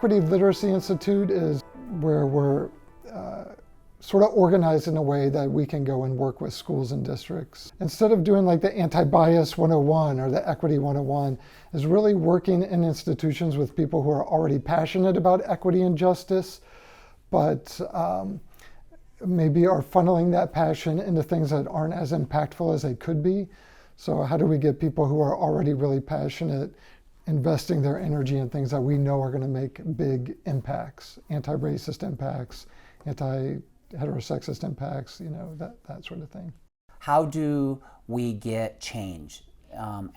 Equity Literacy Institute is where we're sort of organized in a way that we can go and work with schools and districts. Instead of doing like the anti-bias 101 or the equity 101, is really working in institutions with people who are already passionate about equity and justice, but maybe are funneling that passion into things that aren't as impactful as they could be. So how do we get people who are already really passionate investing their energy in things that we know are going to make big impacts, anti-racist impacts, anti-heterosexist impacts, that sort of thing. How do we get change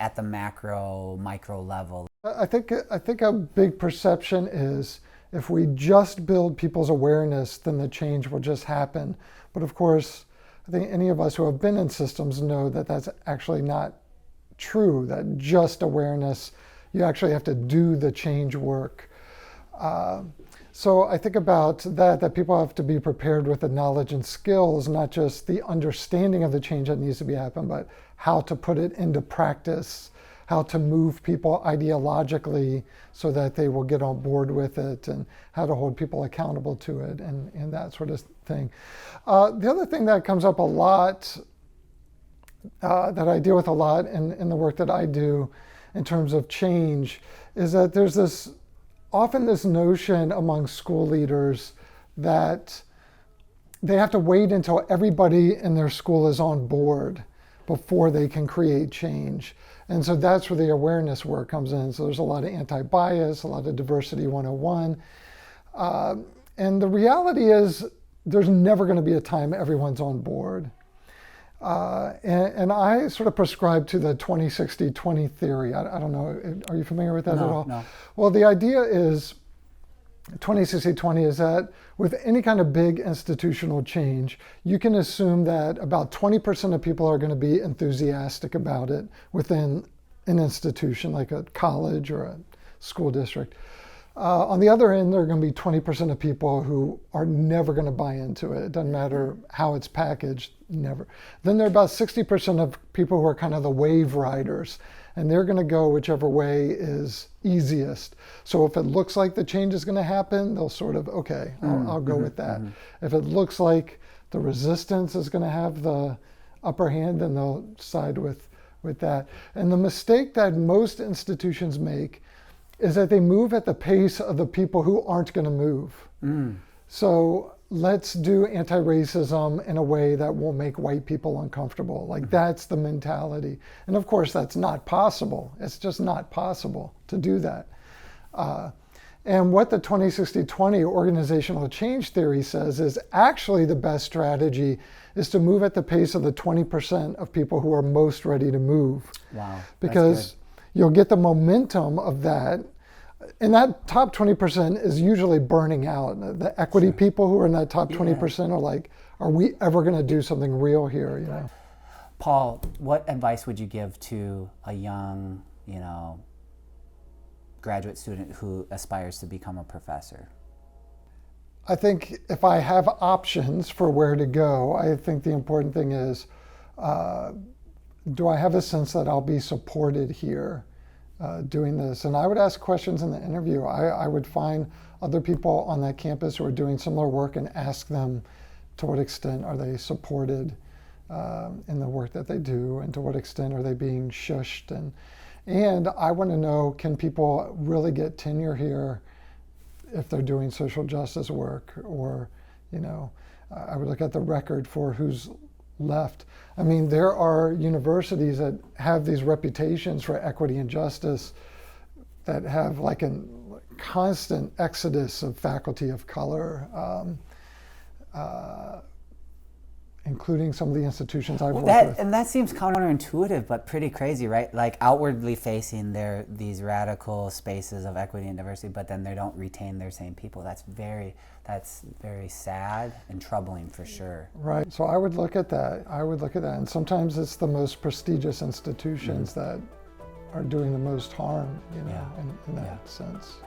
at the macro, micro level? I think a big perception is if we just build people's awareness, then the change will just happen. But of course, I think any of us who have been in systems know that that's actually not true, that just awareness, you actually have to do the change work. So I think about that people have to be prepared with the knowledge and skills, not just the understanding of the change that needs to be happen, but how to put it into practice, how to move people ideologically so that they will get on board with it, and how to hold people accountable to it, and that sort of thing. The other thing that comes up a lot, that I deal with a lot in the work that I do in terms of change, is that there's often this notion among school leaders that they have to wait until everybody in their school is on board before they can create change. And so that's where the awareness work comes in. So there's a lot of anti-bias, a lot of diversity 101. And the reality is there's never going to be a time everyone's on board. And I sort of prescribe to the 20-60-20 theory. I don't know, are you familiar with that at all? No. Well, the idea is 20-60-20 is that with any kind of big institutional change, you can assume that about 20% of people are going to be enthusiastic about it within an institution like a college or a school district. On the other end, there are going to be 20% of people who are never going to buy into it. It doesn't matter how it's packaged, never. Then there are about 60% of people who are kind of the wave riders, and they're going to go whichever way is easiest. So if it looks like the change is going to happen, they'll sort of, okay, I'll go with that. If it looks like the resistance is going to have the upper hand, then they'll side with that. And the mistake that most institutions make is that they move at the pace of the people who aren't going to move. So let's do anti-racism in a way that will make white people uncomfortable. Like that's the mentality. And of course, that's not possible. It's just not possible to do that. And what the 20-60-20 organizational change theory says is actually the best strategy is to move at the pace of the 20% of people who are most ready to move. Wow. Because you'll get the momentum of that. And that top 20% is usually burning out. The equity people who are in that top 20% are like, are we ever going to do something real here? Paul, what advice would you give to a young, graduate student who aspires to become a professor? I think if I have options for where to go, I think the important thing is, do I have a sense that I'll be supported here doing this? And I would ask questions in the interview. I would find other people on that campus who are doing similar work and ask them to what extent are they supported in the work that they do, and to what extent are they being shushed. And I want to know, can people really get tenure here if they're doing social justice work? Or, I would look at the record for who's left. I mean, there are universities that have these reputations for equity and justice that have like a constant exodus of faculty of color, including some of the institutions I've worked with. And that seems counterintuitive, but pretty crazy, right? Like outwardly facing these radical spaces of equity and diversity, but then they don't retain their same people. That's very sad and troubling for sure. Right. So I would look at that. And sometimes it's the most prestigious institutions that are doing the most harm, in that sense.